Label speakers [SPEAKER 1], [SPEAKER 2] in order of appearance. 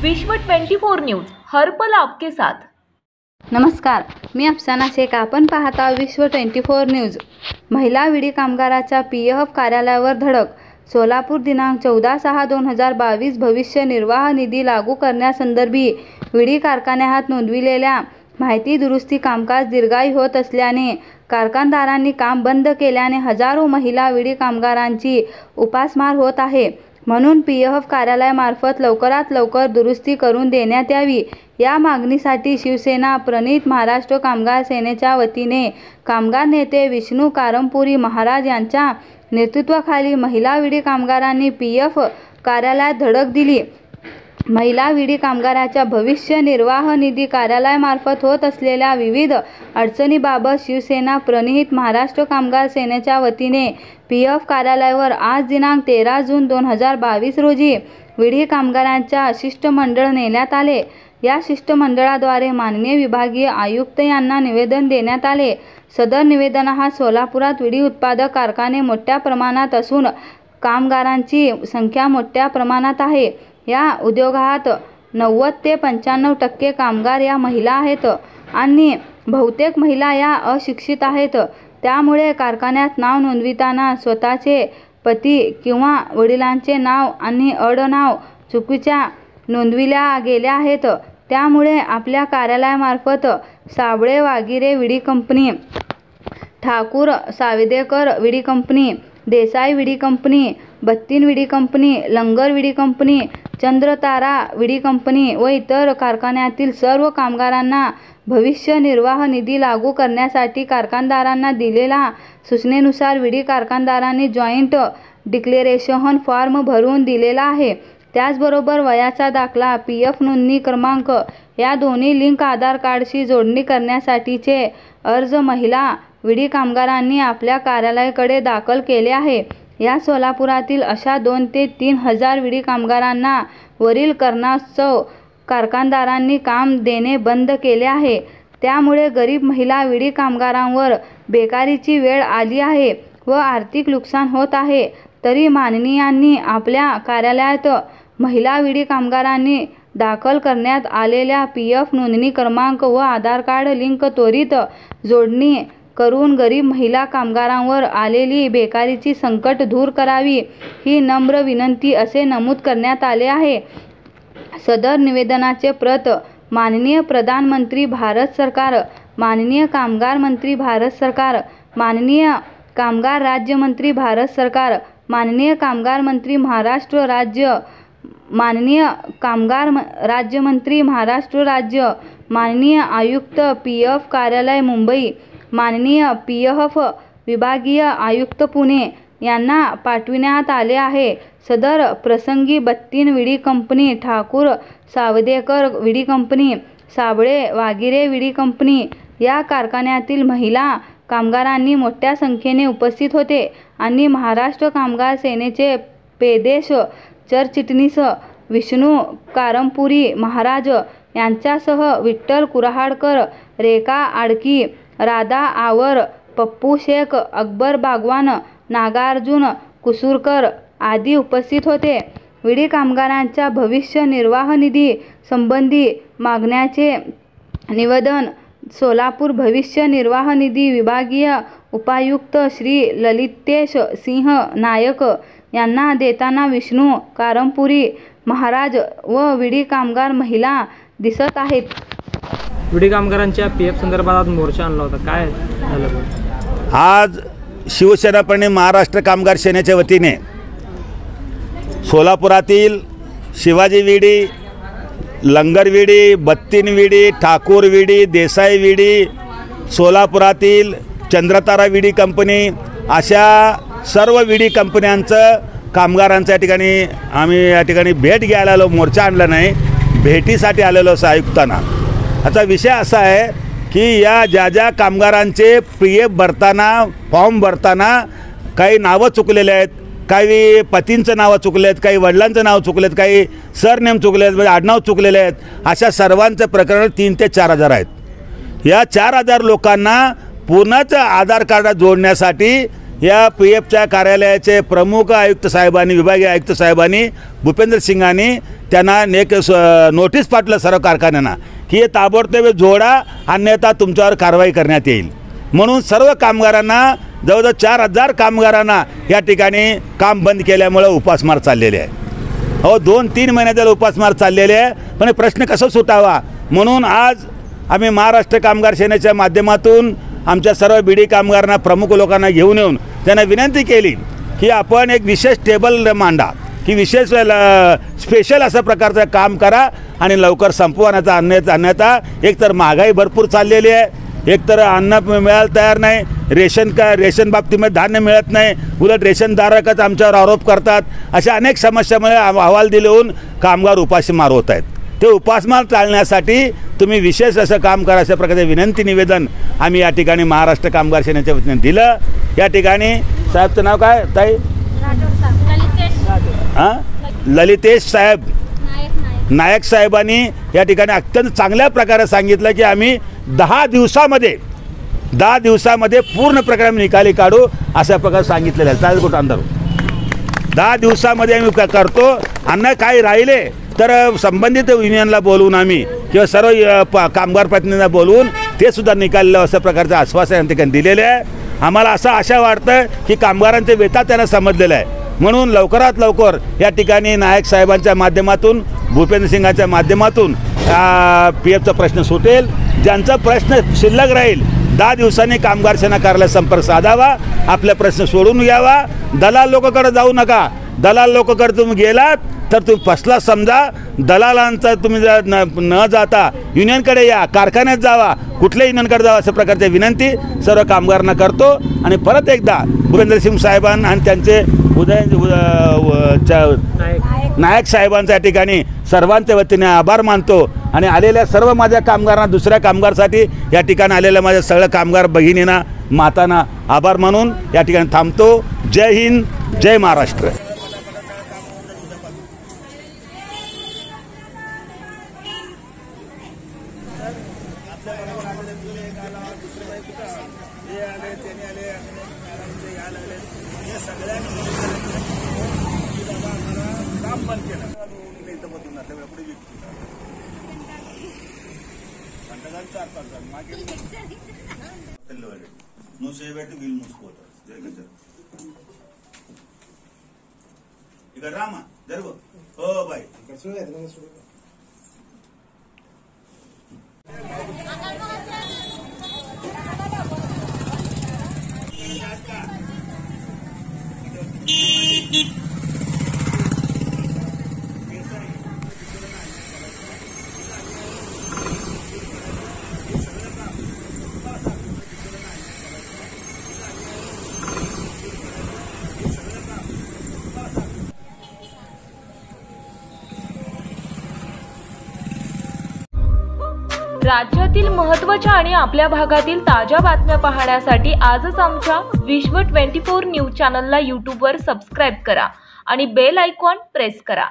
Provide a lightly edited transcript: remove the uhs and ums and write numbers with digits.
[SPEAKER 1] विश्व 24 न्यूज हर पल आपके साथ।
[SPEAKER 2] नमस्कार, मी अफसाना शेख। आपण पाहता विश्व 24 न्यूज। महिला विडी कामगाराच्या पीएफ कार्यालयावर धडक। सोलापूर दिनांक 14/6/2022 भविष्य निर्वाह निधी लागू करण्यासंदर्भी विडी कारखान्यात नोंदविलेल्या माहिती दुरुस्ती कामकाज दीर्घायी होत असल्याने कारखानदारांनी काम बंद केल्याने हजारो महिला विडी कामगारांची उपासमार होत आहे। म्हणून पीएफ कार्यालयामार्फत लवकरात लवकर दुरुस्ती करून देण्यात यावी या मागणीसाठी शिवसेना प्रणित महाराष्ट्र कामगार सेनेच्या वतीने कामगार नेते विष्णू कारंपुरी महाराज यांच्या नेतृत्वाखाली महिला विडी कामगारांनी पीएफ कार्यालयात धडक दिली। महिला विडी कामगाराच्या भविष्य निर्वाह निधी कार्यालयामार्फत होत असलेल्या विविध अडचणीबाबत शिवसेना प्रणित महाराष्ट्र कामगार सेनेच्या वतीने पीएफ कार्यालयावर आज दिनांक 13 जून 2022 रोजी विडी कामगारांच्या शिष्टमंडळ नेण्यात आले। या शिष्टमंडळाद्वारे माननीय विभागीय आयुक्त यांना निवेदन देण्यात आले। सदर निवेदनात सोलापुरात विडी उत्पादक कारखाने मोठ्या प्रमाणात असून कामगारांची संख्या मोठ्या प्रमाणात आहे। या उद्योगात 90 ते 95% कामगार या महिला आहेत आणि बहुतेक महिला या अशिक्षित आहेत। त्यामुळे कारखान्यात नाव नोंदविताना स्वतःचे पती किंवा वडिलांचे नाव आणि आडनाव चुकीच्या नोंदविल्या गेल्या आहेत। त्यामुळे आपल्या कार्यालयामार्फत साबळे वागिरे विडी कंपनी, ठाकूर सावदेकर विडी कंपनी, देसाई विडी कंपनी, बत्तीन विडी कंपनी, लंगर विडी कंपनी, चंद्रतारा विडी कंपनी व इतर कारखान्यातील सर्व कामगारांना भविष्य निर्वाह निधी लागू करण्यासाठी कारखानदारांना दिलेल्या सूचनेनुसार विडी कारखानदारांनी जॉईंट डिक्लेरेशन फॉर्म भरून दिलेला आहे। त्याचबरोबर वयाचा दाखला, पीएफ नोंदणी क्रमांक या दोन्ही लिंक आधार कार्डशी जोडणी करण्यासाठीचे अर्ज महिला विडी कामगारांनी आपल्या कार्यालयाकडे दाखल केले आहे। या सोलापुरातील अशा 2 ते 3 हजार विडी कामगारांना वरील कारणास्तव कारखानदारांनी काम देणे बंद केले आहे। त्यामुळे गरीब महिला विडी कामगारांवर बेकारीची वेळ आली आहे व आर्थिक नुकसान होत आहे। तरी माननीयांनी आपल्या कार्यालयात महिला विडी कामगारांनी दाखल करण्यात आलेल्या पीएफ नोंदणी क्रमांक व आधार कार्ड लिंक त्वरित जोडणी करून गरीब महिला कामगारांवर आलेली बेकारीची संकट दूर करावी ही नम्र विनंती असे नमूद करण्यात आले आहे। सदर निवेदनाचे प्रत माननीय प्रधानमंत्री भारत सरकार, माननीय कामगार मंत्री भारत सरकार, माननीय कामगार राज्यमंत्री भारत सरकार, माननीय कामगार मंत्री महाराष्ट्र राज्य, माननीय कामगार राज्यमंत्री महाराष्ट्र राज्य, माननीय आयुक्त पीएफ कार्यालय मुंबई, माननीय पीएफ विभागीय आयुक्त पुणे यांना पाठविण्यात आले आहे। सदर प्रसंगी बत्तीन विडी कंपनी, ठाकूर सावदेकर विडी कंपनी, साबळे वागिरे विडी कंपनी या कारखान्यातील महिला कामगारांनी मोठ्या संख्येने उपस्थित होते आणि महाराष्ट्र कामगार सेनेचे पेदेश सरचिटणीस विष्णू कारंपुरी महाराज यांच्यासह विठ्ठल कुऱ्हाडकर, रेखा आडकी, राधा आवर, पप्पू शेख, अकबर बागवान, नागार्जुन कुसूरकर आदी उपस्थित होते। विडी कामगारांच्या भविष्य निर्वाह निधी संबंधी मागण्याचे निवेदन सोलापूर भविष्य निर्वाह निधी विभागीय उपायुक्त श्री ललितेश सिंह नायक यांना देताना विष्णू कारंपुरी महाराज व विडी कामगार महिला दिसत आहेत।
[SPEAKER 3] विडी कामगारांच्या पीएफ संदर्भात मोर्चा आणला होता, काय झालं?
[SPEAKER 4] आज शिवसेना प्रणित महाराष्ट्र कामगार सेनेच्या वतीने सोलापुरातील शिवाजी विडी, लंगर विडी, बत्तीन विडी, ठाकूर विडी, देसाई विडी, सोलापुरातील चंद्रतारा विडी कंपनी अशा सर्व विडी कंपन्यांचं कामगारांच्या या ठिकाणी भेट घ्यायला आलो, मोर्चा आणला नाही, भेटीसाठी आलेलो असं आयुक्तांना। आता विषय असा आहे की या ज्या कामगारांचे पीएफ भरताना, फॉर्म भरताना काही नावं चुकलेले आहेत, काही पतींचं नावं चुकले आहेत, काही वडिलांचं नाव चुकले आहेत, काही सरनेम चुकले आहेत, म्हणजे आडनाव चुकलेले आहेत। अशा सर्वांचं प्रकरण 3 ते 4 हजार आहेत। या 4 हजार लोकांना पुन्हाच आधार कार्ड जोडण्यासाठी या PFच्या कार्यालयाचे प्रमुख आयुक्त साहेबांनी, विभागीय आयुक्त साहेबांनी, भूपेंद्र सिंगांनी त्यांना एक नोटीस पाठवलं सर्व कारखान्यांना की हे ताबडतोब जोडा, अन्यथा तुमच्यावर कारवाई करण्यात येईल. म्हणून सर्व कामगारांना, जवळजवळ 4000 कामगारांना या ठिकाणी काम बंद केल्यामुळे उपासमार चाललेले आहे. 2-3 महिने त्याला उपासमार चाललेले आहे. पण प्रश्न कसा सुटावा म्हणून आज आम्ही महाराष्ट्र कामगार सेनेच्या माध्यमातून आमच्या सर्व बीडी कामगारांना, प्रमुख लोकांना घेऊन येऊन त्यांना विनंती केली की आपण एक विशेष टेबल मांडा, की विशेष स्पेशल अशा प्रकारचं काम करा आणि लवकर संपवण्याचा. अन्यथा एकतर महागाई भरपूर चाललेली आहे, एकतर अन्न मिळायला तयार नाही, रेशन बाबतीमध्ये धान्य मिळत नाही, उलट रेशनधारकच आमच्यावर आरोप करतात. अशा अनेक समस्यामुळे अहवाल दिलेहून कामगार उपासमार होत आहेत. ते उपासमार टाळण्यासाठी तुम्ही विशेष असं काम करा, अशा प्रकारचे विनंती निवेदन आम्ही या ठिकाणी महाराष्ट्र कामगार सेनेच्या वतीने दिलं. या ठिकाणी साहेबचं नाव काय ताई? ललितेश साहेब नायक साहेबांनी या ठिकाणी अत्यंत चांगल्या प्रकारे सांगितलं की आम्ही 10 दिवसामध्ये पूर्ण प्रकारे निकाली काढू, अशा प्रकारे सांगितलेलं आहे. चालेल कुठं अंधार 10 दिवसामध्ये आम्ही करतो. अन्य काही राहिले तर संबंधित युनियनला बोलवून आम्ही किंवा सर्व कामगार प्रतिनिधींना बोलवून ते सुद्धा निकाल अशा प्रकारचं आश्वासन या ठिकाणी दिलेले आहे. आम्हाला असं आशा वाटतं की कामगारांचे वेता त्यांना समजलेलं आहे. म्हणून लवकरात लवकर या ठिकाणी नायक साहेबांच्या माध्यमातून, भूपेंद्र सिंगांच्या माध्यमातून PFचा प्रश्न सुटेल. ज्यांचा प्रश्न शिल्लक राहील 10 दिवसांनी कामगार सेना कार्यालयात संपर्क साधावा, आपले प्रश्न सोडून घ्यावा. दलाल लोकांकडे जाऊ नका. दलाल लोकांकडे तुम्ही गेलात तर तुम्ही फसला समजा. दलालांचा तुम्ही न जाता युनियनकडे या, कारखान्यात जावा, कुठल्याही युनियनकडे जावा, अशा प्रकारची विनंती सर्व कामगारांना करतो. आणि परत एकदा भूपेंद्र सिंग साहेबांना आणि त्यांचे नायक साहेबांच्या या ठिकाणी सर्वांच्या वतीने आभार मानतो. आणि आलेल्या सर्व माझ्या कामगारांना, दुसऱ्या कामगारसाठी या ठिकाणी आलेल्या माझ्या सगळ्या कामगार भगिनींना, मातांना आभार मानून या ठिकाणी थांबतो. जय हिंद, जय महाराष्ट्र. ఇక్కడ రామా జరుగు. ఓ బాయ్
[SPEAKER 1] राज्यातील महत्त्वाच्या आणि आपल्या भागातील ताज्या बातम्या पाहण्यासाठी आजच आमच्या विश्व 24 न्यूज चॅनलला यूट्यूबवर सबस्क्राईब करा आणि बेल आयकॉन प्रेस करा.